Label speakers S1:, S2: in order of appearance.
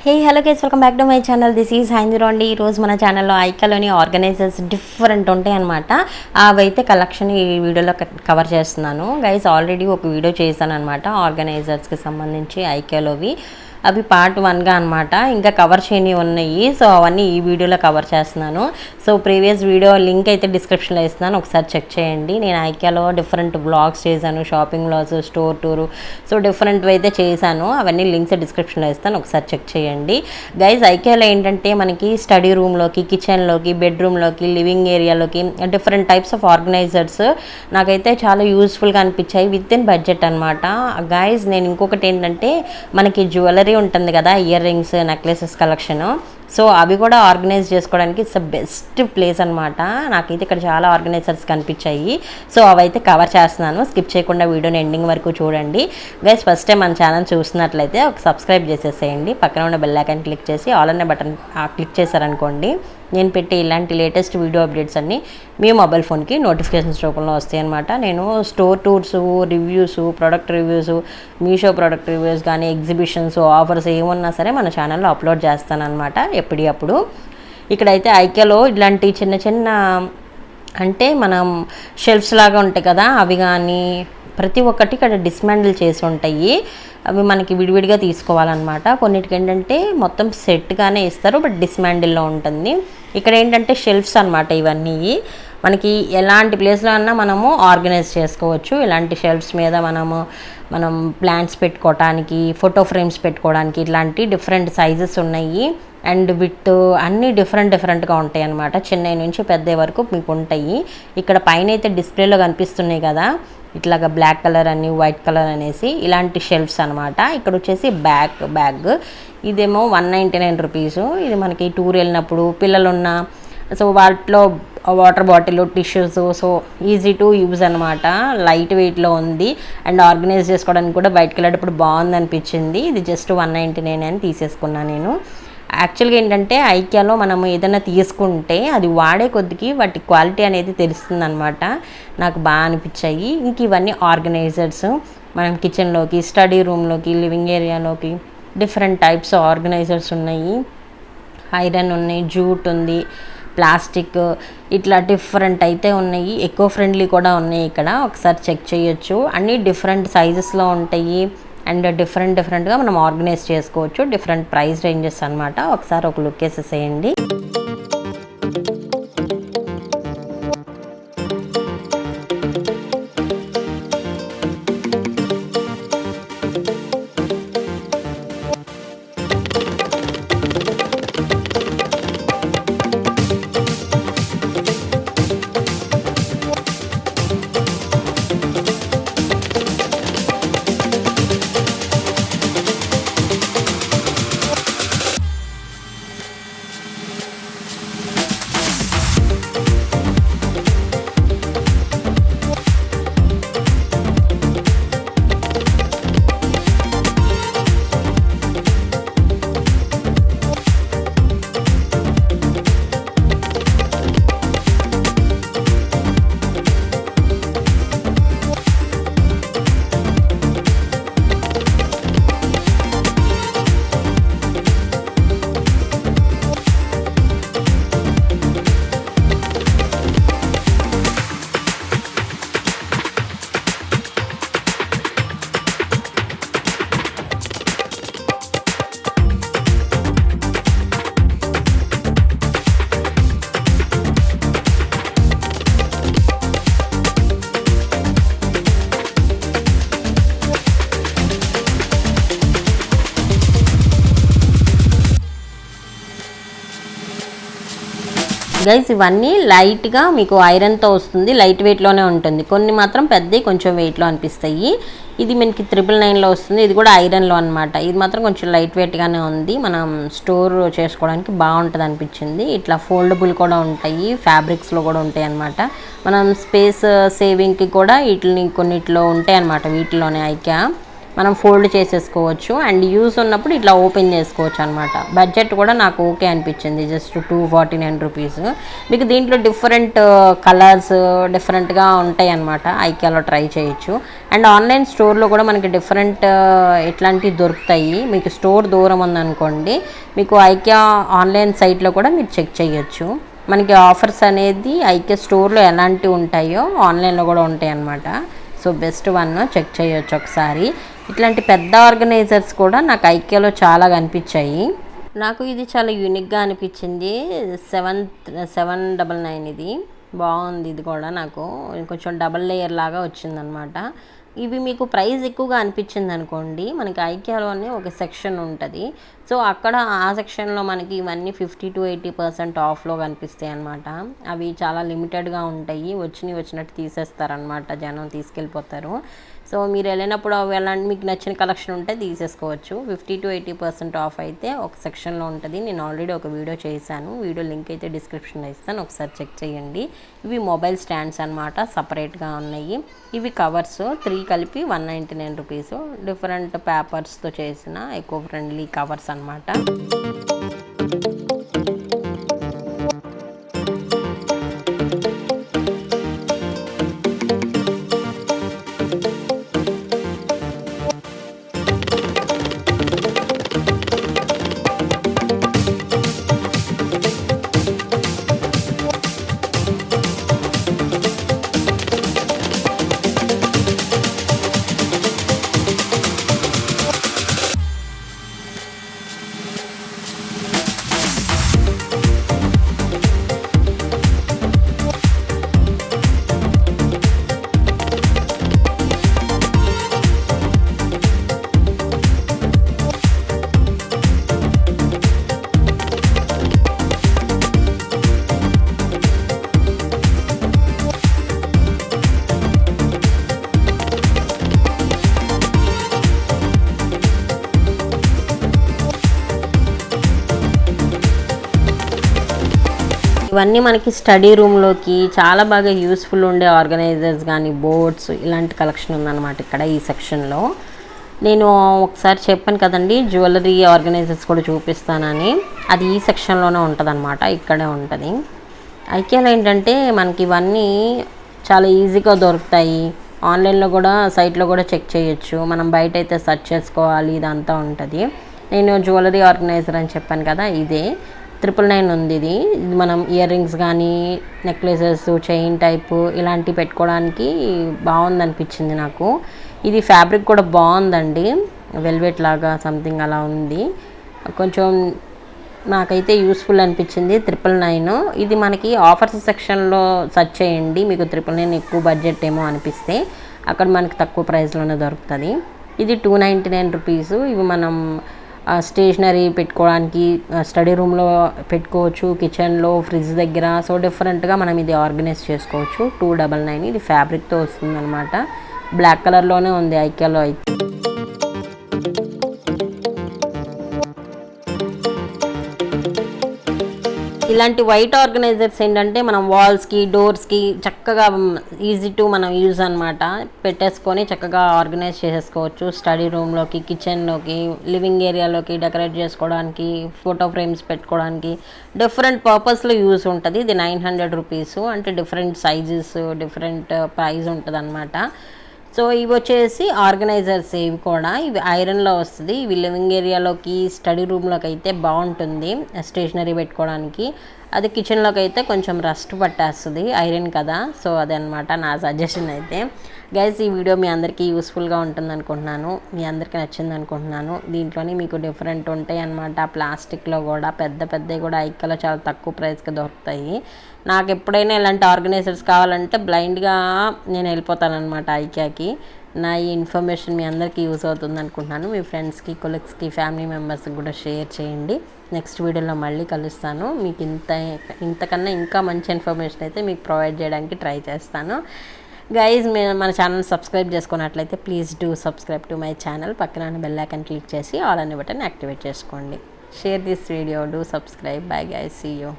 S1: Hey hello guys, welcome back to my channel. This is హైందూరండి. ఈరోజు మన ఛానల్లో ఐకాలోని ఆర్గనైజర్స్ డిఫరెంట్ ఉంటాయి అనమాట. అవైతే కలెక్షన్ ఈ వీడియోలో కవర్ చేస్తున్నాను గైస్. ఆల్రెడీ ఒక వీడియో చేశాను అనమాట ఆర్గనైజర్స్కి సంబంధించి ఐకాలోవి. అవి పార్ట్ 1గా అనమాట. ఇంకా కవర్ చేయని ఉన్నాయి. సో అవన్నీ ఈ వీడియోలో కవర్ చేస్తున్నాను. సో ప్రీవియస్ వీడియో లింక్ అయితే డిస్క్రిప్షన్లో ఇస్తున్నాను, ఒకసారి చెక్ చేయండి. నేను ఐకాలో డిఫరెంట్ వ్లాగ్స్ చేశాను, shopping vlogs, store tour, so డిఫరెంట్వి అయితే చేశాను. అవన్నీ లింక్స్ డిస్క్రిప్షన్లో ఇస్తాను, ఒకసారి చెక్ చేయండి గైజ్. ఐకాలో ఏంటంటే మనకి స్టడీ రూమ్లోకి, కిచెన్లోకి, బెడ్రూమ్లోకి, లివింగ్ ఏరియాలోకి డిఫరెంట్ టైప్స్ ఆఫ్ ఆర్గనైజర్స్ నాకైతే చాలా యూస్ఫుల్గా అనిపించాయి విత్ ఇన్ బడ్జెట్ అనమాట గైజ్. నేను ఇంకొకటి ఏంటంటే మనకి జ్యువెలరీ ఉంటుంది కదా, ear rings, necklaces collection, so అవి కూడా ఆర్గనైజ్ చేసుకోవడానికి ఇట్స్ బెస్ట్ ప్లేస్ అనమాట. నాకైతే ఇక్కడ చాలా ఆర్గనైజర్స్ కనిపించాయి. సో అవైతే కవర్ చేస్తున్నాను, స్కిప్ చేయకుండా వీడియోని ఎండింగ్ వరకు చూడండి గైస్. ఫస్ట్ టైం మన ఛానల్ చూస్తున్నట్లయితే ఒక సబ్స్క్రైబ్ చేసేసేయండి, పక్కన ఉన్న బెల్ ఐకాన్ క్లిక్ చేసి ఆల్ అనే బటన్ క్లిక్ చేశారనుకోండి, నేను పెట్టే ఇలాంటి లేటెస్ట్ వీడియో అప్డేట్స్ అన్నీ మీ మొబైల్ ఫోన్కి నోటిఫికేషన్స్ రూపంలో వస్తాయి అనమాట. నేను store tours, reviews, product reviews, Meesho product reviews కానీ, ఎగ్జిబిషన్స్, ఆఫర్స్ ఏమున్నా సరే మన ఛానల్లో అప్లోడ్ చేస్తాను అనమాట ఎప్పటికప్పుడు. ఇక్కడైతే ఐకాలో ఇలాంటి చిన్న చిన్న అంటే మనం షెల్ఫ్స్ లాగా ఉంటాయి కదా, అవి కానీ ప్రతి ఒక్కటి ఇక్కడ డిస్మాండిల్ చేసి ఉంటాయి. అవి మనకి విడివిడిగా తీసుకోవాలన్నమాట. కొన్నిటికి ఏంటంటే మొత్తం సెట్గానే ఇస్తారు, బట్ డిస్మాండిల్లో ఉంటుంది. ఇక్కడ ఏంటంటే షెల్ఫ్స్ అనమాట. ఇవన్నీ మనకి ఎలాంటి ప్లేస్లో అన్నా మనము ఆర్గనైజ్ చేసుకోవచ్చు. ఇలాంటి షెల్ఫ్స్ మీద మనం ప్లాంట్స్ పెట్టుకోవడానికి, ఫోటో ఫ్రేమ్స్ పెట్టుకోవడానికి ఇట్లాంటి డిఫరెంట్ సైజెస్ ఉన్నాయి. అండ్ విత్ అన్నీ డిఫరెంట్గా ఉంటాయి అన్నమాట. చిన్న నుంచి పెద్ద వరకు మీకు ఉంటాయి. ఇక్కడ పైన అయితే డిస్ప్లేలో కనిపిస్తున్నాయి కదా, ఇట్లాగా బ్లాక్ కలర్ అని, వైట్ కలర్ అనేసి ఇలాంటి షెల్ఫ్స్ అనమాట. ఇక్కడ వచ్చేసి బ్యాగ్ ఇదేమో 199 రూపీస్. ఇది మనకి టూర్ వెళ్ళినప్పుడు పిల్లలున్న, సో వాటిలో water bottle, tissues, so easy to use అనమాట. లైట్ వెయిట్లో ఉంది అండ్ ఆర్గనైజ్ చేసుకోవడానికి కూడా బయటకు వెళ్ళేటప్పుడు బాగుంది అనిపించింది. ఇది జస్ట్ 199 అని తీసేసుకున్నాను నేను. యాక్చువల్గా ఏంటంటే ఐక్యాలో మనం ఏదైనా తీసుకుంటే అది వాడే కొద్దికి వాటి క్వాలిటీ అనేది తెలుస్తుంది అనమాట. నాకు బాగా అనిపించాయి. ఇంక ఇవన్నీ ఆర్గనైజర్స్ మనం కిచెన్లోకి, స్టడీ రూమ్లోకి, లివింగ్ ఏరియాలోకి డిఫరెంట్ టైప్స్ ఆర్గనైజర్స్ ఉన్నాయి. ఐరన్ ఉన్నాయి, జూట్ ఉంది, ప్లాస్టిక్, ఇట్లా డిఫరెంట్ అయితే ఉన్నాయి. ఎకో ఫ్రెండ్లీ కూడా ఉన్నాయి. ఇక్కడ ఒకసారి చెక్ చేయొచ్చు. అన్నీ డిఫరెంట్ సైజెస్లో ఉంటాయి అండ్ డిఫరెంట్గా మనం ఆర్గనైజ్ చేసుకోవచ్చు. డిఫరెంట్ ప్రైస్ రేంజెస్ అనమాట. ఒకసారి ఒక లుక్ వేసేసేయండి. గైస్ ఇవన్నీ లైట్గా మీకు ఐరన్తో వస్తుంది, లైట్ వెయిట్లోనే ఉంటుంది. కొన్ని మాత్రం పెద్దవి కొంచెం వెయిట్లో అనిపిస్తాయి. ఇది మనకి 999లో వస్తుంది. ఇది కూడా ఐరన్లో అనమాట. ఇది మాత్రం కొంచెం లైట్ వెయిట్గానే ఉంది. మనం స్టోర్ చేసుకోవడానికి బాగుంటుంది అనిపించింది. ఇట్లా ఫోల్డబుల్ కూడా ఉంటాయి, ఫ్యాబ్రిక్స్లో కూడా ఉంటాయి అనమాట. మనం స్పేస్ సేవింగ్కి కూడా వీటిని కొన్నిట్లో ఉంటాయి అనమాట. వీటిలోనే ఐక్యా మనం ఫోల్డ్ చేసేసుకోవచ్చు అండ్ యూస్ ఉన్నప్పుడు ఇట్లా ఓపెన్ చేసుకోవచ్చు అనమాట. బడ్జెట్ కూడా నాకు ఓకే అనిపించింది, జస్ట్ 249 రూపీస్. మీకు దీంట్లో డిఫరెంట్ కలర్స్ డిఫరెంట్గా ఉంటాయి అనమాట. ఐకియాలో ట్రై చేయొచ్చు. అండ్ ఆన్లైన్ స్టోర్లో కూడా మనకి డిఫరెంట్ ఇట్లాంటివి దొరుకుతాయి. మీకు స్టోర్ దూరం ఉందనుకోండి, మీకు ఐకియా ఆన్లైన్ సైట్లో కూడా మీరు చెక్ చేయొచ్చు. మనకి ఆఫర్స్ అనేది ఐకియా స్టోర్లో ఎలాంటివి ఉంటాయో ఆన్లైన్లో కూడా ఉంటాయి అన్నమాట. సో బెస్ట్ వన్ చెక్ చేయొచ్చు ఒకసారి. ఇట్లాంటి పెద్ద ఆర్గనైజర్స్ కూడా నాకు ఐకియాలో చాలా కనిపించాయి. నాకు ఇది చాలా యూనిక్గా అనిపించింది. 799 ఇది బాగుంది. ఇది కూడా నాకు కొంచెం డబల్ లేయర్ లాగా వచ్చిందనమాట. ఇవి మీకు ప్రైస్ ఎక్కువగా అనిపించింది అనుకోండి, మనకి ఐకియాలోనే ఒక సెక్షన్ ఉంటుంది. సో అక్కడ ఆ సెక్షన్లో మనకి ఇవన్నీ 50 to 80% ఆఫ్లో కనిపిస్తాయి అనమాట. అవి చాలా లిమిటెడ్గా ఉంటాయి, వచ్చినట్టు తీసేస్తారనమాట, జనం తీసుకెళ్ళిపోతారు. సో మీరు వెళ్ళినప్పుడు అవి ఎలాంటి మీకు నచ్చిన కలెక్షన్ ఉంటే తీసేసుకోవచ్చు. 50 to 80% ఆఫ్ అయితే ఒక సెక్షన్లో ఉంటుంది. నేను ఆల్రెడీ ఒక వీడియో చేశాను, వీడియో లింక్ అయితే డిస్క్రిప్షన్లో ఇస్తాను, ఒకసారి చెక్ చేయండి. ఇవి మొబైల్ స్టాండ్స్ అనమాట, సపరేట్గా ఉన్నాయి. ఇవి కవర్స్ 3 కలిపి 199 రూపీస్. డిఫరెంట్ పేపర్స్తో చేసిన ఎకో ఫ్రెండ్లీ కవర్స్ అనమాట. ఇవన్నీ మనకి స్టడీ రూమ్లోకి చాలా బాగా యూస్ఫుల్ ఉండే ఆర్గనైజర్స్ కానీ బోర్డ్స్ ఇలాంటి కలెక్షన్ ఉందన్నమాట ఇక్కడ ఈ సెక్షన్లో. నేను ఒకసారి చెప్పాను కదండి జ్యువెలరీ ఆర్గనైజర్స్ కూడా చూపిస్తానని, అది ఈ సెక్షన్లోనే ఉంటుంది అనమాట, ఇక్కడే ఉంటుంది. ఐకియాలో ఏంటంటే మనకి ఇవన్నీ చాలా ఈజీగా దొరుకుతాయి. ఆన్లైన్లో కూడా సైట్లో కూడా చెక్ చేయొచ్చు. మనం బయట అయితే సెర్చ్ చేసుకోవాలి, ఇదంతా ఉంటుంది. నేను జ్యువెలరీ ఆర్గనైజర్ అని చెప్పాను కదా, ఇదే 999 ఉంది. ఇది మనం ఇయర్ రింగ్స్ కానీ నెక్లెసెస్ చైన్ టైపు ఇలాంటివి పెట్టుకోవడానికి బాగుంది అనిపించింది నాకు. ఇది ఫ్యాబ్రిక్ కూడా బాగుందండి, వెల్వెట్ లాగా సంథింగ్ అలా ఉంది. కొంచెం నాకైతే యూస్ఫుల్ అనిపించింది. 999. ఇది మనకి ఆఫర్స్ సెక్షన్లో సెర్చ్ చేయండి, మీకు 999 ఎక్కువ బడ్జెట్ ఏమో అనిపిస్తే అక్కడ మనకి తక్కువ ప్రైస్లోనే దొరుకుతుంది. ఇది 299 రూపీస్. ఇవి మనం స్టేషనరీ పెట్టుకోవడానికి స్టడీ రూమ్లో పెట్టుకోవచ్చు, కిచెన్లో ఫ్రిడ్జ్ దగ్గర. సో డిఫరెంట్గా మనం ఇది ఆర్గనైజ్ చేసుకోవచ్చు. 299. ఇది ఫ్యాబ్రిక్తో వస్తుంది అనమాట, బ్లాక్ కలర్లోనే ఉంది ఐకియాలో అయితే. ఇలాంటి వైట్ ఆర్గనైజర్స్ ఏంటంటే మనం వాల్స్కి డోర్స్కి చక్కగా ఈజీ టు మనం యూజ్ అనమాట, పెట్టేసుకొని చక్కగా ఆర్గనైజ్ చేసేసుకోవచ్చు. స్టడీ రూమ్లోకి, కిచెన్లోకి, లివింగ్ ఏరియాలోకి డెకరేట్ చేసుకోవడానికి, ఫోటో ఫ్రేమ్స్ పెట్టుకోవడానికి డిఫరెంట్ పర్పస్లో యూజ్ ఉంటుంది. ఇది 900 రూపీస్. అంటే డిఫరెంట్ సైజెస్ డిఫరెంట్ ప్రైస్ ఉంటుంది అనమాట. సో ఇవి వచ్చేసి ఆర్గనైజర్స్. ఇవి కూడా ఇవి ఐరన్లో వస్తుంది. ఇవి లివింగ్ ఏరియాలోకి స్టడీ రూమ్లోకి అయితే బాగుంటుంది స్టేషనరీ పెట్టుకోవడానికి. అది కిచెన్లోకి అయితే కొంచెం రస్ట్ పట్టేస్తుంది, ఐరన్ కదా. సో అదనమాట నా సజెషన్ అయితే. గైస్ ఈ వీడియో మీ అందరికీ యూస్ఫుల్గా ఉంటుంది అనుకుంటున్నాను, మీ అందరికీ నచ్చింది అనుకుంటున్నాను. దీంట్లోనే మీకు డిఫరెంట్ ఉంటాయి అన్నమాట. ప్లాస్టిక్లో కూడా పెద్దవి కూడా ఐకియాలో చాలా తక్కువ ప్రైస్కి దొరుకుతాయి. నాకు ఎప్పుడైనా ఇలాంటి ఆర్గనైజర్స్ కావాలంటే బ్లైండ్గా నేను వెళ్ళిపోతానమాట ఐకియాకి. నా ఈ ఇన్ఫర్మేషన్ మీ అందరికీ యూస్ అవుతుంది అనుకుంటున్నాను. మీ ఫ్రెండ్స్కి, కొలీగ్స్కి, ఫ్యామిలీ మెంబర్స్కి కూడా షేర్ చేయండి. నెక్స్ట్ వీడియోలో మళ్ళీ కలుస్తాను. మీకు ఇంతకన్నా ఇంకా మంచి ఇన్ఫర్మేషన్ అయితే మీకు ప్రొవైడ్ చేయడానికి ట్రై చేస్తాను. గైజ్ మీరు మన ఛానల్ సబ్స్క్రైబ్ చేసుకున్నట్లయితే please do subscribe to my channel. పక్కన బెల్ ఐకాన్ క్లిక్ చేసి ఆల్ అనే బటన్ యాక్టివేట్ చేసుకోండి. Share this video, do subscribe. Bye guys, see you.